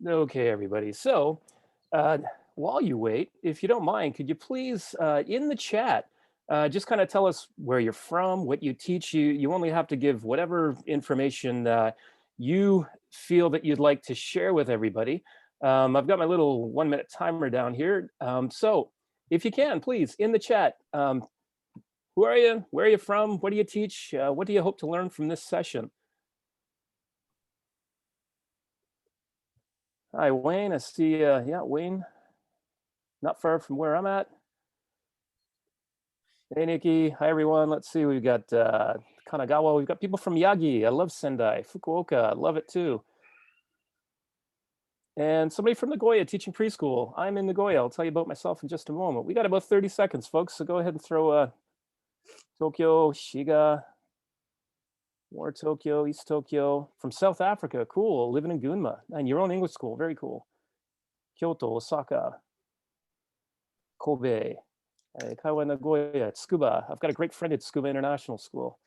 Okay, everybody. So, uh, while you wait, if you don't mind, could you please, in the chat, just kind of tell us where you're from, what you teach. You only have to give whatever information you feel that you'd like to share with everybody. I've got my little 1 minute timer down here. So, if you can, please, in the chat, who are you? Where are you from? What do you teach? What do you hope to learn from this session? Hi, Wayne. I see. Yeah, Wayne, not far from where I'm at. Hey, Nikki. Hi, everyone. Let's see. We've got Kanagawa. We've got people from Yagi. I love Sendai. Fukuoka. I love it too. And somebody from Nagoya teaching preschool. I'm in Nagoya. I'll tell you about myself in just a moment. We got about 30 seconds, folks. So go ahead and throw Tokyo, Shiga, War Tokyo, East Tokyo. From South Africa. Cool. Living in Gunma. And your own English school. Very cool. Kyoto, Osaka, Kobe, Kaiwa, Nagoya, Tsukuba. I've got a great friend at Tsukuba International School.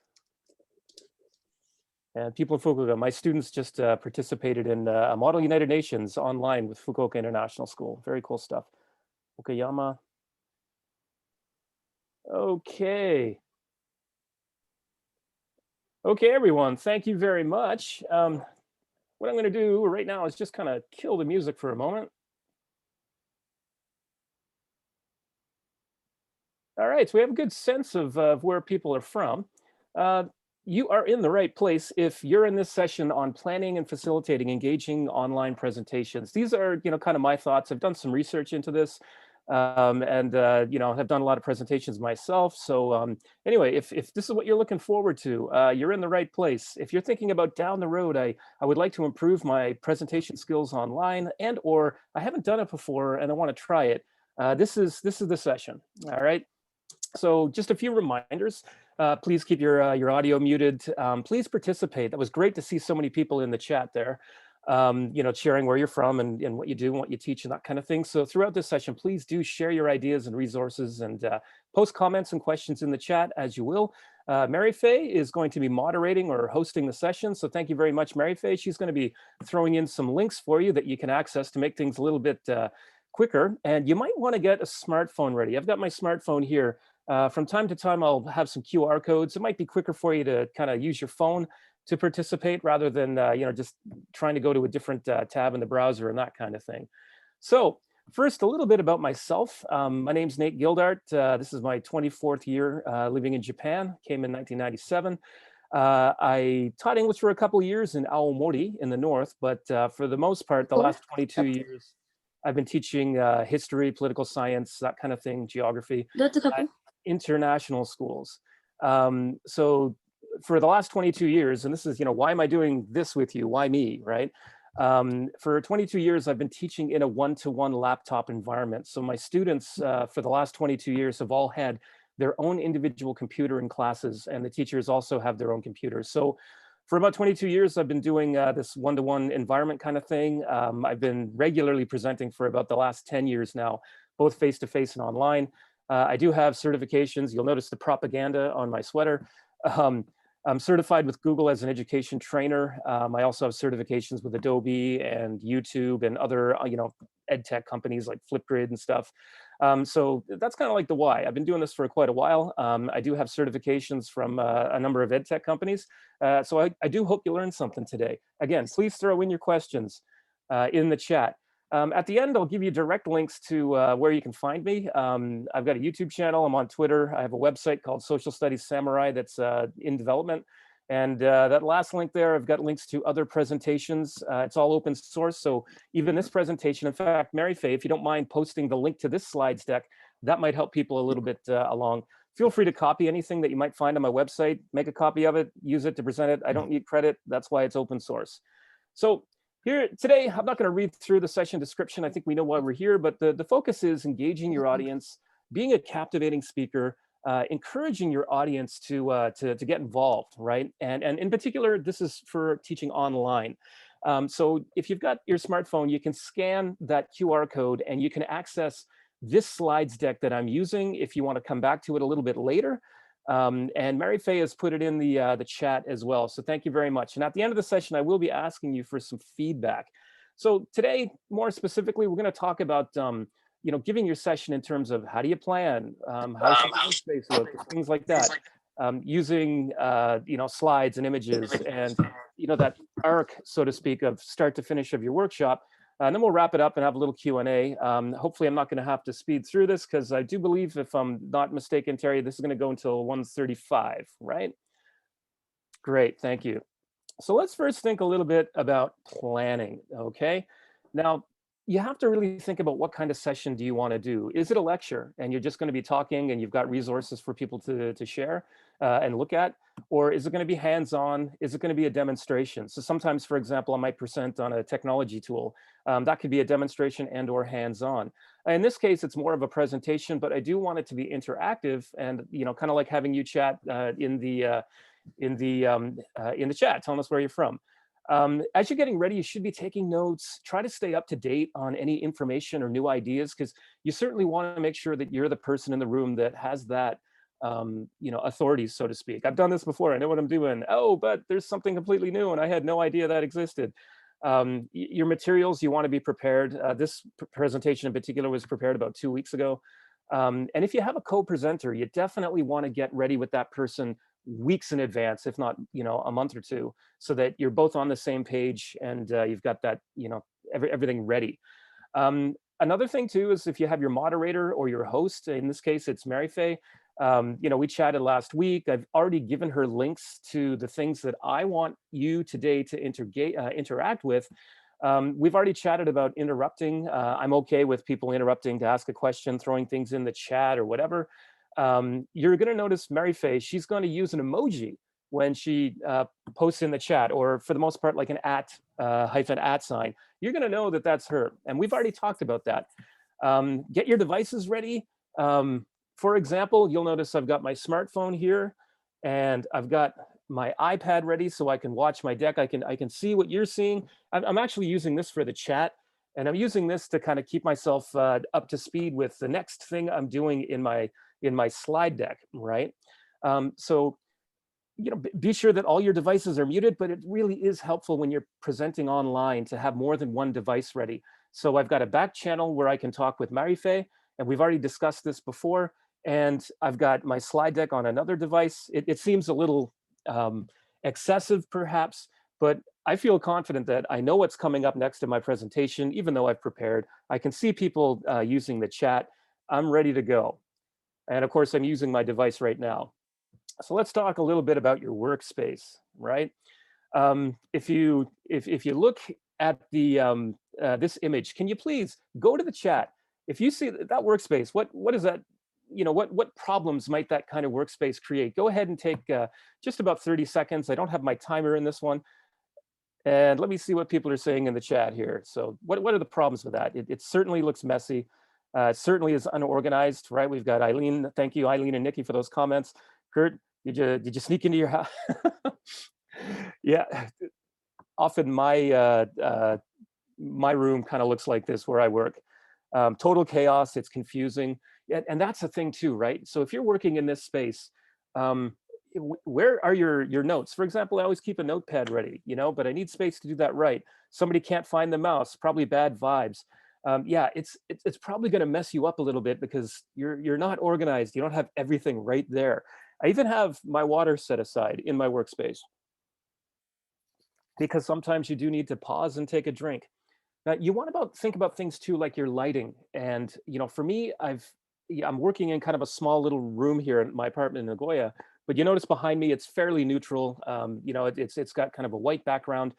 And people in Fukuoka, my students just participated in a Model United Nations online with Fukuoka International School. Very cool stuff. Okayama. Okay. Okay, everyone, thank you very much. What I'm going to do right now is just kind of kill the music for a moment. All right, so we have a good sense of where people are from. You are in the right place if you're in this session on planning and facilitating engaging online presentations. These are, kind of my thoughts. I've done some research into this, and have done a lot of presentations myself. So anyway, if this is what you're looking forward to, you're in the right place. If you're thinking about down the road, I would like to improve my presentation skills online, and or I haven't done it before and I want to try it. This is the session. All right. So just a few reminders. Please keep your audio muted. Please participate. That was great to see so many people in the chat there, sharing where you're from and what you do and what you teach and that kind of thing. So throughout this session, please do share your ideas and resources and post comments and questions in the chat as you will. Mary Faye is going to be moderating or hosting the session. So thank you very much, Mary Faye. She's going to be throwing in some links for you that you can access to make things a little bit quicker. And you might want to get a smartphone ready. I've got my smartphone here. From time to time, I'll have some QR codes. It might be quicker for you to kind of use your phone to participate rather than just trying to go to a different tab in the browser and that kind of thing. So first, a little bit about myself. My name's Nate Gildart. This is my 24th year living in Japan. Came in 1997. I taught English for a couple of years in Aomori in the north, but for the most part, the last 22 years, I've been teaching history, political science, that kind of thing, geography. International schools. So for the last 22 years, and this is, why am I doing this with you? Why me, right? For 22 years, I've been teaching in a one-to-one laptop environment. So my students for the last 22 years have all had their own individual computer in classes, and the teachers also have their own computers. So for about 22 years, I've been doing this one-to-one environment kind of thing. I've been regularly presenting for about the last 10 years now, both face-to-face and online. I do have certifications. You'll notice the propaganda on my sweater. I'm certified with Google as an education trainer. I also have certifications with Adobe and YouTube and other, ed tech companies like Flipgrid and stuff. So that's kind of like the why. I've been doing this for quite a while. I do have certifications from a number of ed tech companies. So I do hope you learned something today. Again, please throw in your questions in the chat. At the end, I'll give you direct links to where you can find me. I've got a YouTube channel. I'm on Twitter. I have a website called Social Studies Samurai that's in development. And that last link there, I've got links to other presentations. It's all open source. So even this presentation, in fact, Mary Faye, if you don't mind posting the link to this slides deck, that might help people a little bit along. Feel free to copy anything that you might find on my website, make a copy of it, use it to present it. I don't need credit. That's why it's open source. So here today, I'm not going to read through the session description. I think we know why we're here, but the focus is engaging your audience, being a captivating speaker, encouraging your audience to get involved, right? And in particular, this is for teaching online. So if you've got your smartphone, you can scan that QR code and you can access this slides deck that I'm using if you want to come back to it a little bit later. And Mary Faye has put it in the chat as well. So thank you very much. And at the end of the session, I will be asking you for some feedback. So today, more specifically, we're going to talk about giving your session in terms of how do you plan, how should your workspace look, things like that, using slides and images and that arc, so to speak, of start to finish of your workshop. And then we'll wrap it up and have a little Q&A. Hopefully, I'm not going to have to speed through this because I do believe, if I'm not mistaken, Terry, this is going to go until 1:35, right? Great, thank you. So let's first think a little bit about planning, okay? Now, you have to really think about what kind of session do you want to do? Is it a lecture and you're just going to be talking and you've got resources for people to share and look at? Or is it going to be hands-on? Is it going to be a demonstration? So sometimes, for example, I might present on a technology tool. That could be a demonstration and or hands-on. In this case, it's more of a presentation, but I do want it to be interactive and, kind of like having you chat in the chat, telling us where you're from. As you're getting ready, you should be taking notes. Try to stay up to date on any information or new ideas, because you certainly want to make sure that you're the person in the room that has that authority, so to speak. I've done this before. I know what I'm doing. Oh, but there's something completely new, and I had no idea that existed. Your materials, you want to be prepared. This presentation in particular was prepared about 2 weeks ago. And if you have a co-presenter, you definitely want to get ready with that person weeks in advance, if not, a month or two, so that you're both on the same page and you've got that, everything ready. Another thing too is if you have your moderator or your host, in this case, it's Mary Faye. We chatted last week. I've already given her links to the things that I want you today to interact with. We've already chatted about interrupting. I'm okay with people interrupting to ask a question, throwing things in the chat or whatever. You're going to notice Mary Faye, she's going to use an emoji when she posts in the chat, or for the most part, like an @ sign. You're going to know that that's her. And we've already talked about that. Get your devices ready. For example, you'll notice I've got my smartphone here and I've got my iPad ready so I can watch my deck. I can see what you're seeing. I'm actually using this for the chat. And I'm using this to kind of keep myself up to speed with the next thing I'm doing in my slide deck, right? So, be sure that all your devices are muted, but it really is helpful when you're presenting online to have more than one device ready. So I've got a back channel where I can talk with Marife, and we've already discussed this before. And I've got my slide deck on another device. It seems a little excessive, perhaps, but I feel confident that I know what's coming up next in my presentation, even though I've prepared. I can see people using the chat. I'm ready to go. And of course, I'm using my device right now. So let's talk a little bit about your workspace, right? If you look at the this image, can you please go to the chat? If you see that workspace, what is that? What problems might that kind of workspace create? Go ahead and take just about 30 seconds. I don't have my timer in this one. And let me see what people are saying in the chat here. So what are the problems with that? It certainly looks messy. It certainly is unorganized, right? We've got Eileen. Thank you, Eileen and Nikki, for those comments. Kurt, did you sneak into your house? Yeah, often my room kind of looks like this where I work. Total chaos. It's confusing, and that's the thing too, right? So if you're working in this space, where are your notes? For example, I always keep a notepad ready, but I need space to do that right. Somebody can't find the mouse, probably bad vibes. Yeah, it's probably going to mess you up a little bit because you're not organized. You don't have everything right there. I even have my water set aside in my workspace because sometimes you do need to pause and take a drink. Now, you want to think about things too, like your lighting. And for me, I'm working in kind of a small little room here in my apartment in Nagoya. But you notice behind me, it's fairly neutral. It's got kind of a white background.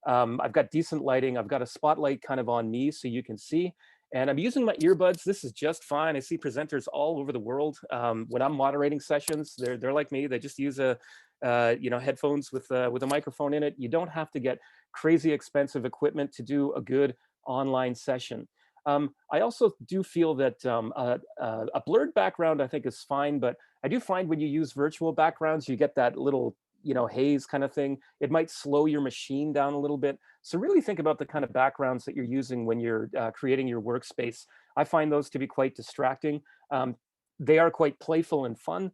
I've got decent lighting. I've got a spotlight kind of on me so you can see. And I'm using my earbuds. This is just fine. I see presenters all over the world. When I'm moderating sessions, they're like me. They just use headphones with a microphone in it. You don't have to get crazy expensive equipment to do a good online session. I also do feel that a blurred background I think is fine, but I do find when you use virtual backgrounds, you get that little haze kind of thing. It might slow your machine down a little bit. So really think about the kind of backgrounds that you're using when you're creating your workspace. I find those to be quite distracting. They are quite playful and fun.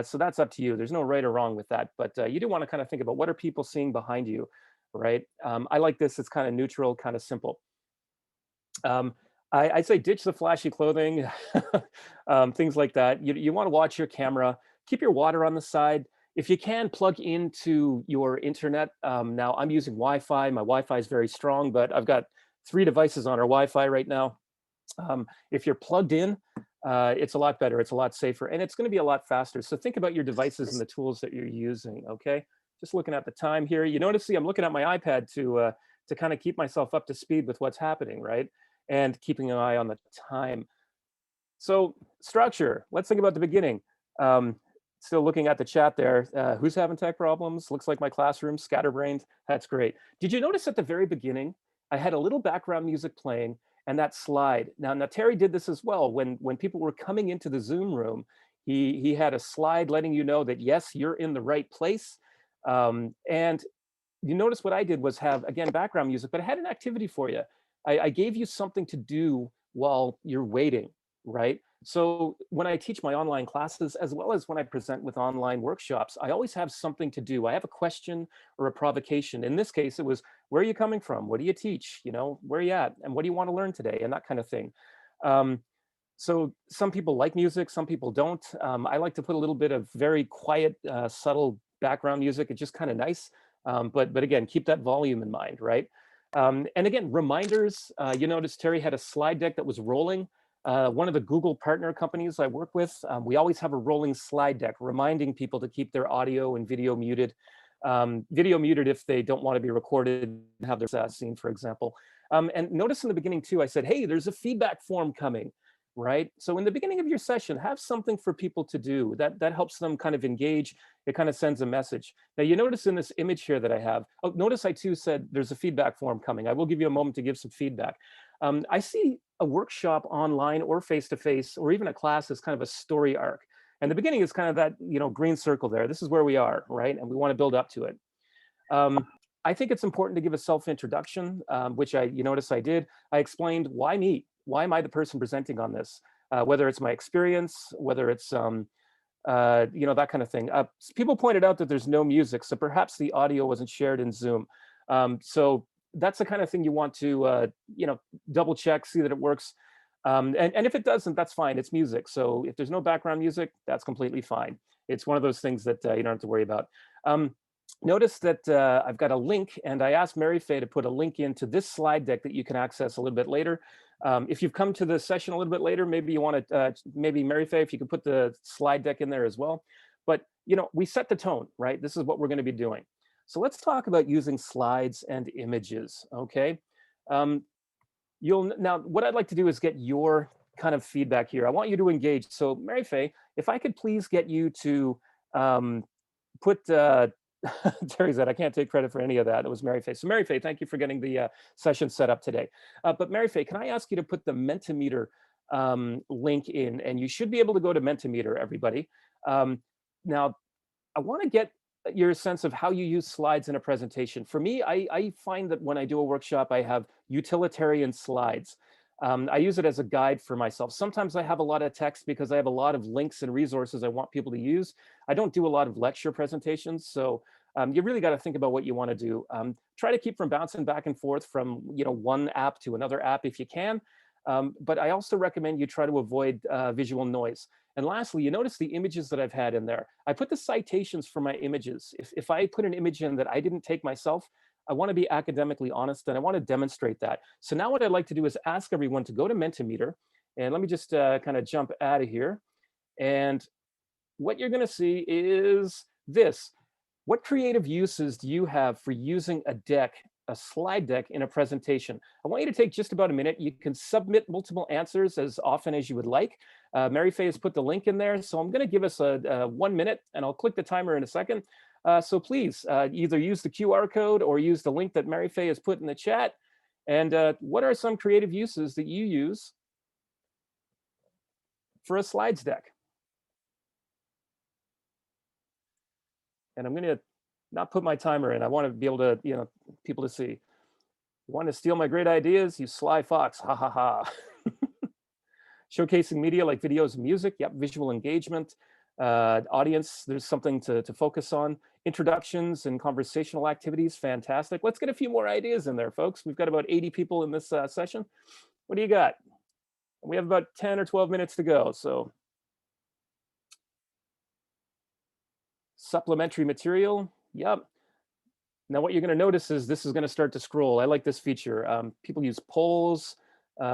So that's up to you. There's no right or wrong with that, but you do want to kind of think about what are people seeing behind you, right? I like this. It's kind of neutral, kind of simple. Um, I'd say ditch the flashy clothing, things like that. You want to watch your camera, keep your water on the side. If you can, plug into your internet. Now, I'm using Wi-Fi. My Wi-Fi is very strong, but I've got 3 devices on our Wi-Fi right now. If you're plugged in, it's a lot better. It's a lot safer, and it's going to be a lot faster. So think about your devices and the tools that you're using. Okay, just looking at the time here. You notice, see, I'm looking at my iPad to kind of keep myself up to speed with what's happening, right? And keeping an eye on the time. So structure. Let's think about the beginning. Um, Still looking at the chat there. Who's having tech problems? Looks like my classroom, scatterbrained. That's great. Did you notice at the very beginning, I had a little background music playing and that slide. Now Terry did this as well. When people were coming into the Zoom room, he had a slide letting you know that yes, you're in the right place. And you notice what I did was have, again, background music, but I had an activity for you. I gave you something to do while you're waiting, right? So when I teach my online classes, as well as when I present with online workshops, I always have something to do. I have a question or a provocation. In this case, it was, where are you coming from? What do you teach? You know, where are you at? And what do you want to learn today? And that kind of thing. Um, so some people like music, some people don't. I like to put a little bit of very quiet, subtle background music. It's just kind of nice. But again, keep that volume in mind, right? And again, reminders. You notice Terry had a slide deck that was rolling. One of the Google partner companies I work with, we always have a rolling slide deck reminding people to keep their audio and video muted. Video muted if they don't want to be recorded and have their scene, for example. And notice in the beginning too, I said, hey, there's a feedback form coming, right? So in the beginning of your session, have something for people to do. That helps them kind of engage. It kind of sends a message. Now you notice in this image here that I have, oh, notice I too said there's a feedback form coming. I will give you a moment to give some feedback. I see a workshop online or face-to-face or even a class as kind of a story arc. And the beginning is kind of that, you know, green circle there. This is where we are, right? And we want to build up to it. I think it's important to give a self-introduction, which you notice I did. I explained why me? Why am I the person presenting on this? Whether it's my experience, whether it's you know, that kind of thing. People pointed out that there's no music, so perhaps the audio wasn't shared in Zoom. So that's the kind of thing you want to, you know, double check, see that it works. And if it doesn't, that's fine. It's music. So if there's no background music, that's completely fine. It's one of those things that you don't have to worry about. Notice that I've got a link, and I asked Mary Fay to put a link into this slide deck that you can access a little bit later. If you've come to the session a little bit later, maybe you want to, maybe Mary Fay, if you can put the slide deck in there as well. But, you know, we set the tone, right? This is what we're going to be doing. So let's talk about using slides and images, okay? Now, what I'd like to do is get your kind of feedback here. I want you to engage. So Mary Fay, if I could please get you to put, Terry said, I can't take credit for any of that. It was Mary Fay. So Mary Fay, thank you for getting the session set up today. But Mary Fay, can I ask you to put the Mentimeter link in? And you should be able to go to Mentimeter, everybody. Now, I want to get your sense of how you use slides in a presentation. For me, I find that when I do a workshop, I have utilitarian slides. I use it as a guide for myself. Sometimes I have a lot of text because I have a lot of links and resources I want people to use. I don't do a lot of lecture presentations, so you really got to think about what you want to do. Try to keep from bouncing back and forth from, you know, one app to another app if you can. But I also recommend you try to avoid visual noise. And lastly, you notice the images that I've had in there. I put the citations for my images. If I put an image in that I didn't take myself, I want to be academically honest and I want to demonstrate that. So now what I'd like to do is ask everyone to go to Mentimeter. And let me just kind of jump out of here. And what you're going to see is this. What creative uses do you have for using a slide deck in a presentation? I want you to take just about a minute. You can submit multiple answers as often as you would like. Mary Fay has put the link in there. So I'm going to give us a 1 minute and I'll click the timer in a second. So please either use the QR code or use the link that Mary Fay has put in the chat. And what are some creative uses that you use for a slides deck? And I'm going to not put my timer in. I want to be able to, you know, people to see. You want to steal my great ideas? You sly fox. Ha ha ha. Showcasing media like videos and music. Yep. Visual engagement. Audience, there's something to focus on. Introductions and conversational activities. Fantastic. Let's get a few more ideas in there, folks. We've got about 80 people in this session. What do you got? We have about 10 or 12 minutes to go. So supplementary material. Yep. Now what you're going to notice is this is going to start to scroll. I like this feature. People use polls.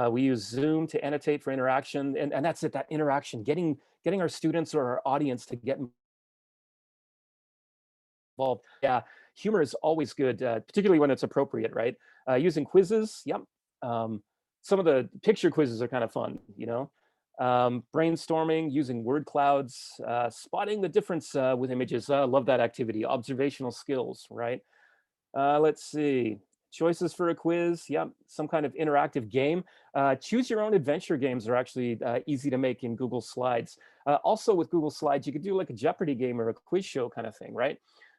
We use Zoom to annotate for interaction. And that's it, that interaction, getting our students or our audience to get involved. Yeah, humor is always good, particularly when it's appropriate, right? Using quizzes, yep. Some of the picture quizzes are kind of fun, you know. Brainstorming, using word clouds, spotting the difference with images. Love that activity. Observational skills, right? Let's see. Choices for a quiz. Yep, some kind of interactive game. Choose your own adventure games are actually easy to make in Google Slides. Also with Google Slides, you could do like a Jeopardy game or a quiz show kind of thing, right?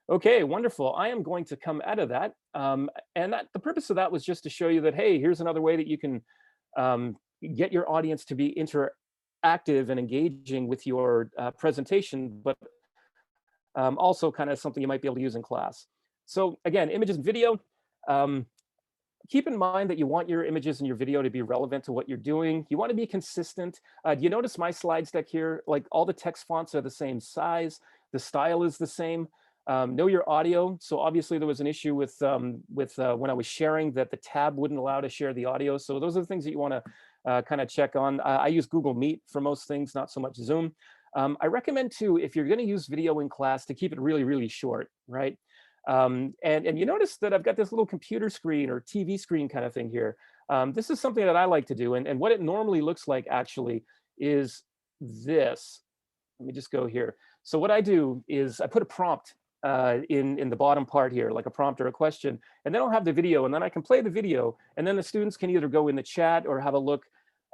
Okay, wonderful. I am going to come out of that. And the purpose of that was just to show you that, hey, here's another way that you can get your audience to be interactive and engaging with your presentation, but also kind of something you might be able to use in class. So again, images and video. Keep in mind that you want your images and your video to be relevant to what you're doing. You want to be consistent. Do you notice my slides deck here? Like all the text fonts are the same size. The style is the same. Know your audio. So obviously there was an issue with when I was sharing that the tab wouldn't allow to share the audio. So those are the things that you want to kind of check on. I use Google Meet for most things, not so much Zoom. I recommend too, if you're going to use video in class, to keep it really, really short, right? And you notice that I've got this little computer screen or TV screen kind of thing here. This is something that I like to do. And what it normally looks like actually is this. Let me just go here. So what I do is I put a prompt in the bottom part here, like a prompt or a question, and then I'll have the video, and then I can play the video, and then the students can either go in the chat or have a look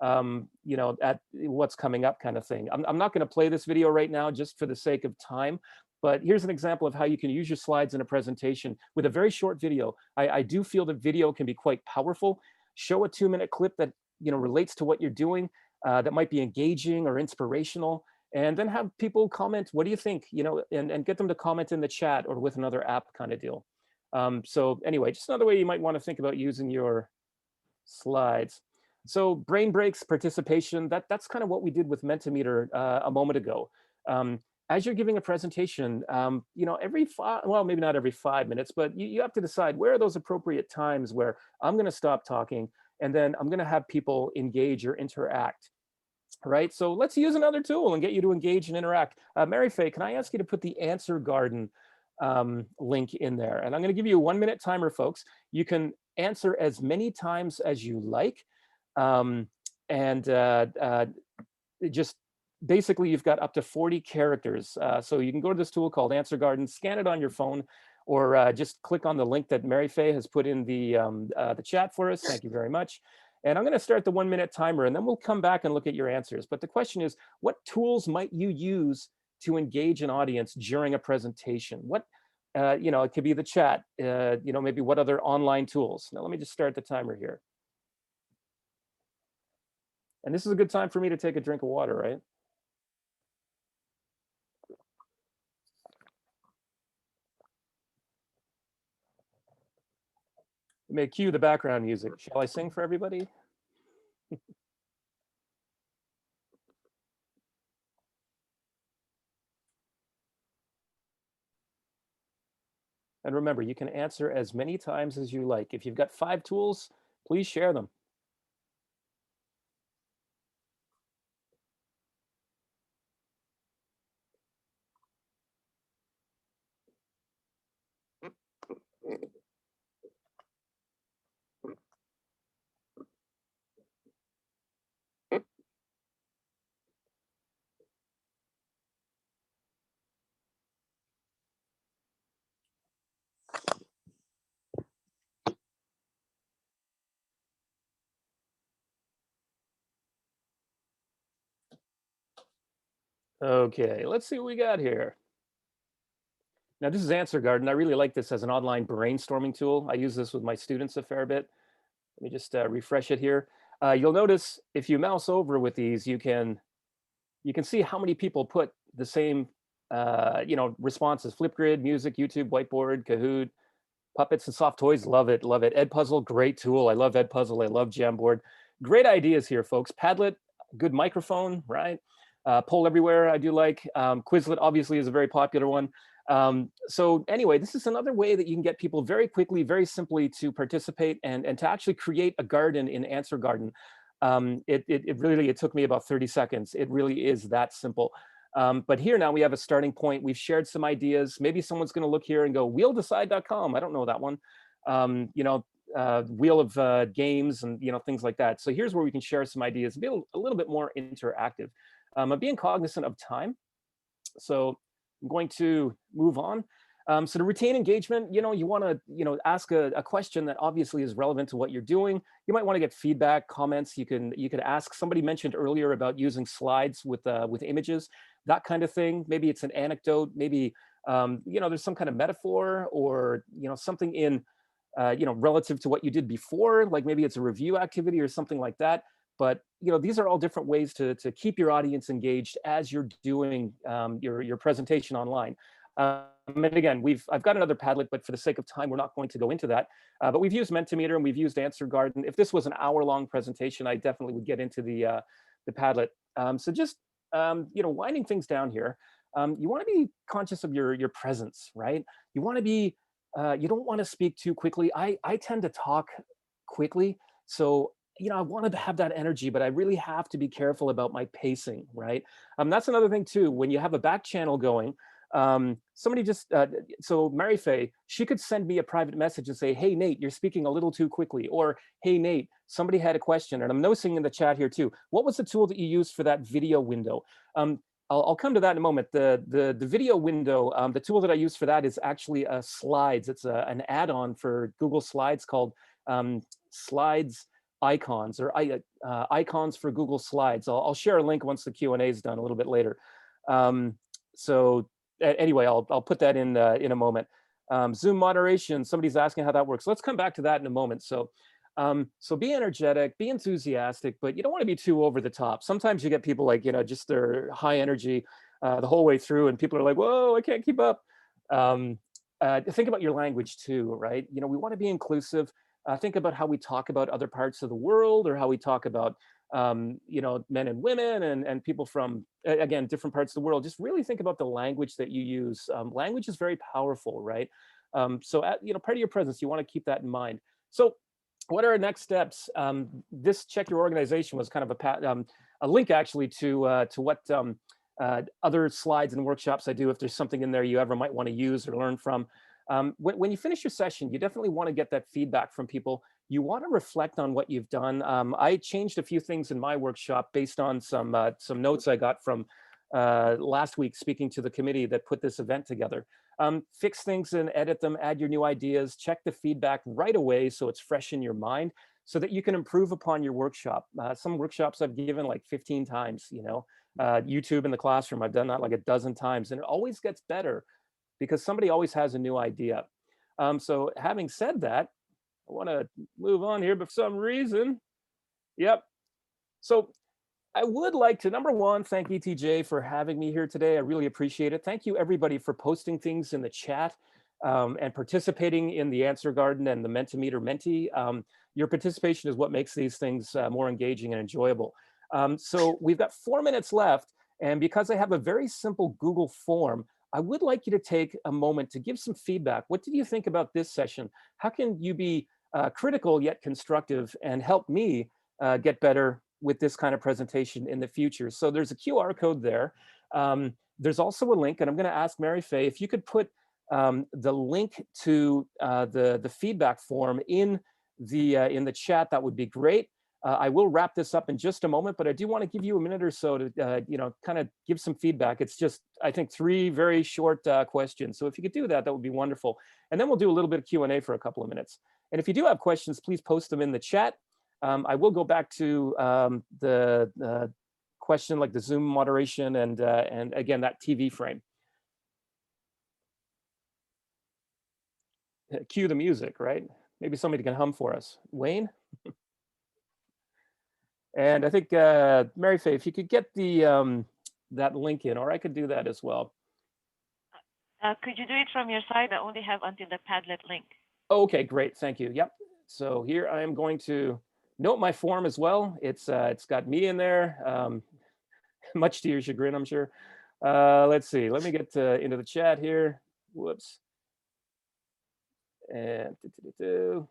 you know, at what's coming up kind of thing. I'm not going to play this video right now just for the sake of time, but here's an example of how you can use your slides in a presentation with a very short video. I do feel that video can be quite powerful. Show a 2-minute clip that, you know, relates to what you're doing, that might be engaging or inspirational, and then have people comment, what do you think, you know, and get them to comment in the chat or with another app kind of deal. So anyway, just another way you might want to think about using your slides. So brain breaks, participation, that's kind of what we did with Mentimeter a moment ago. As you're giving a presentation, you know, well, maybe not every 5 minutes, but you have to decide where are those appropriate times where I'm going to stop talking and then I'm going to have people engage or interact. Right, so let's use another tool and get you to engage and interact. Mary Faye, can I ask you to put the Answer Garden link in there? And I'm going to give you a 1-minute timer, folks. You can answer as many times as you like. Just basically, you've got up to 40 characters. So you can go to this tool called Answer Garden, scan it on your phone, or just click on the link that Mary Faye has put in the chat for us. Thank you very much. And I'm going to start the 1-minute timer, and then we'll come back and look at your answers. But the question is, what tools might you use to engage an audience during a presentation? What, you know, it could be the chat, you know, maybe what other online tools. Now, let me just start the timer here. And this is a good time for me to take a drink of water, right? You may cue the background music. Shall I sing for everybody? And remember, you can answer as many times as you like. If you've got 5 tools, please share them. Okay, let's see what we got here. Now, this is Answer Garden. I really like this as an online brainstorming tool. I use this with my students a fair bit. Let me just refresh it here. You'll notice if you mouse over with these, you can see how many people put the same you know, responses. Flipgrid, music, YouTube, whiteboard, Kahoot, puppets and soft toys. Love it, love it. Edpuzzle, great tool. I love Edpuzzle. I love Jamboard. great ideas here, folks. Padlet, good microphone, right? Poll Everywhere, I do like. Quizlet obviously is a very popular one. So anyway, this is another way that you can get people very quickly, very simply to participate and to actually create a garden in Answer Garden. It took me about 30 seconds. It really is that simple. But here now we have a starting point. We've shared some ideas. Maybe someone's going to look here and go, wheeldecide.com. I don't know that one. Wheel of games and things like that. So here's where we can share some ideas, be a little bit more interactive. I'm being cognizant of time, so I'm going to move on. So to retain engagement, you want to ask a question that obviously is relevant to what you're doing. You might want to get feedback, comments. You could ask. Somebody mentioned earlier about using slides with images, that kind of thing. Maybe it's an anecdote. Maybe there's some kind of metaphor or something in relative to what you did before, like maybe it's a review activity or something like that. But these are all different ways to keep your audience engaged as you're doing your presentation online. And again, I've got another Padlet, but for the sake of time, we're not going to go into that. But we've used Mentimeter and we've used Answer Garden. If this was an hour-long presentation, I definitely would get into the Padlet. So just winding things down here, you want to be conscious of your presence, right? You want to be you don't want to speak too quickly. I tend to talk quickly, so I want to have that energy, but I really have to be careful about my pacing, right? That's another thing too. When you have a back channel going, somebody just so Mary Faye, she could send me a private message and say, "Hey Nate, you're speaking a little too quickly," or "Hey Nate, somebody had a question," and I'm noticing in the chat here too. What was the tool that you used for that video window? I'll come to that in a moment. The video window, the tool that I use for that is actually Slides. It's an add-on for Google Slides called Slides Icons, or Icons for Google Slides. I'll share a link once the Q&A is done a little bit later. Anyway, I'll put that in a moment. Zoom moderation, somebody's asking how that works. Let's come back to that in a moment. So be energetic, be enthusiastic, but you don't want to be too over the top. Sometimes you get people like, just their high energy the whole way through, and people are like, whoa, I can't keep up. Think about your language too, right? We want to be inclusive. Think about how we talk about other parts of the world, or how we talk about, men and women and people from, again, different parts of the world. Just really think about the language that you use. Language is very powerful, right? So part of your presence, you want to keep that in mind. So what are our next steps? This Check Your Organization was kind of a link actually to what other slides and workshops I do, if there's something in there you ever might want to use or learn from. When you finish your session, you definitely want to get that feedback from people. You want to reflect on what you've done. I changed a few things in my workshop based on some notes I got from last week speaking to the committee that put this event together. Fix things and edit them, add your new ideas, check the feedback right away so it's fresh in your mind, so that you can improve upon your workshop. Some workshops I've given like 15 times, YouTube in the classroom, I've done that like a dozen times, and it always gets better because somebody always has a new idea. So having said that, I want to move on here, but for some reason, yep. So I would like to, number one, thank ETJ for having me here today. I really appreciate it. Thank you, everybody, for posting things in the chat and participating in the Answer Garden and the Mentimeter Menti. Your participation is what makes these things more engaging and enjoyable. So we've got 4 minutes left. And because I have a very simple Google form, I would like you to take a moment to give some feedback. What did you think about this session? How can you be critical yet constructive and help me get better with this kind of presentation in the future? So there's a QR code there. There's also a link, and I'm going to ask Mary Faye if you could put the link to the feedback form in the chat. That would be great. I will wrap this up in just a moment, but I do want to give you a minute or so to kind of give some feedback. It's just, I think, 3 very short questions. So if you could do that, that would be wonderful. And then we'll do a little bit of Q&A for a couple of minutes. And if you do have questions, please post them in the chat. I will go back to the question like the Zoom moderation and again, that TV frame. Cue the music, right? Maybe somebody can hum for us. Wayne? And I think, Mary Faye, if you could get the that link in, or I could do that as well. Could you do it from your side? I only have until the Padlet link. Oh, okay, great, thank you. Yep. So here I am going to Note my form as well. It's got me in there, much to your chagrin, I'm sure. Let's see. Let me get into the chat here. Whoops. And where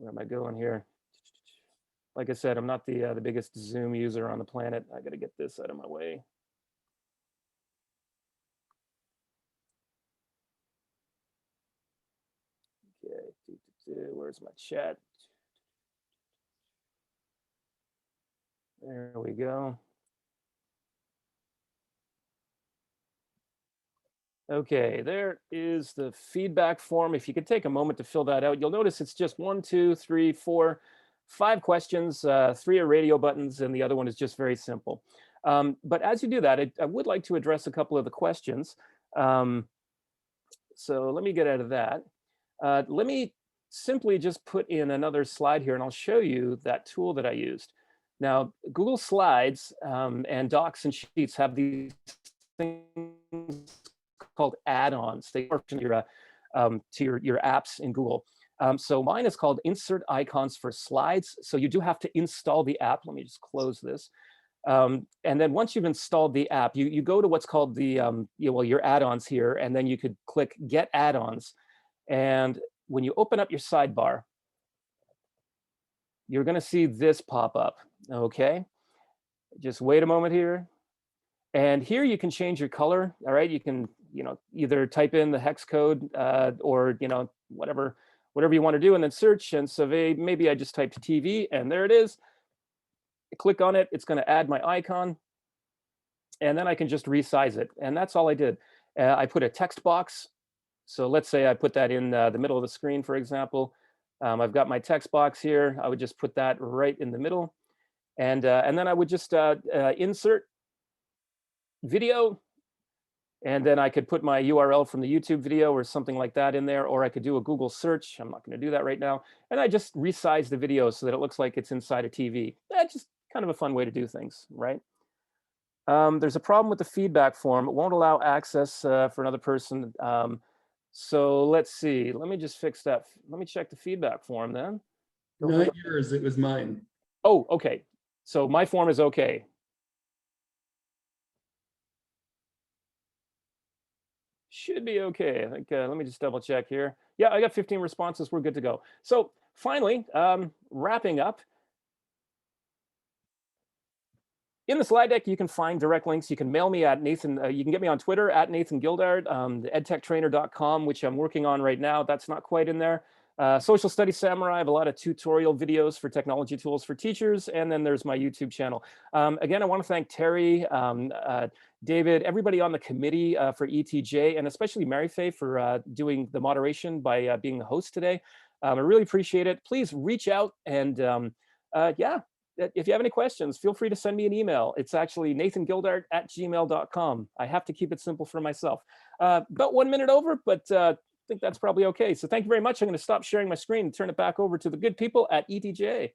am I going here? Like I said, I'm not the biggest Zoom user on the planet. I got to get this out of my way. Okay, where's my chat? There we go. Okay, there is the feedback form. If you could take a moment to fill that out, you'll notice it's just 1, 2, 3, 4, 5 questions, 3 are radio buttons, and the other one is just very simple. But as you do that, I would like to address a couple of the questions. So let me get out of that. Let me simply just put in another slide here, and I'll show you that tool that I used. Now, Google Slides and Docs and Sheets have these things called add-ons. They are to your apps in Google. So mine is called Insert Icons for Slides. So you do have to install the app. Let me just close this. And then once you've installed the app, you go to what's called the your add-ons here, and then you could click Get Add-ons. And when you open up your sidebar, you're going to see this pop up. Okay, just wait a moment here. And here you can change your color. All right, you can either type in the hex code or whatever you want to do, and then search. And so maybe I just typed TV, and there it is. I click on it. It's going to add my icon, and then I can just resize it. And that's all I did. I put a text box. So let's say I put that in the middle of the screen, for example. I've got my text box here. I would just put that right in the middle, and then I would just insert video, and then I could put my URL from the YouTube video or something like that in there, or I could do a Google search. I'm not going to do that right now. And I just resize the video so that it looks like it's inside a TV. That's just kind of a fun way to do things, right? There's a problem with the feedback form. It won't allow access for another person. So let's see. Let me just fix that. Let me check the feedback form then. Not yours, it was mine. Oh, okay. So my form is okay. Should be okay. I think, let me just double check here. Yeah, I got 15 responses. We're good to go. So finally, wrapping up. In the slide deck, you can find direct links. You can mail me at Nathan. You can get me on Twitter at Nathan Gildart, the edtechtrainer.com, which I'm working on right now. That's not quite in there. Social Studies Samurai, I have a lot of tutorial videos for technology tools for teachers. And then there's my YouTube channel. Again, I want to thank Terry, David, everybody on the committee for ETJ, and especially Mary Faye for doing the moderation by being the host today. I really appreciate it. Please reach out and yeah. If you have any questions, feel free to send me an email. It's actually nathangildart@gmail.com. I have to keep it simple for myself. About 1 minute over, but I think that's probably okay. So thank you very much. I'm going to stop sharing my screen and turn it back over to the good people at ETJ.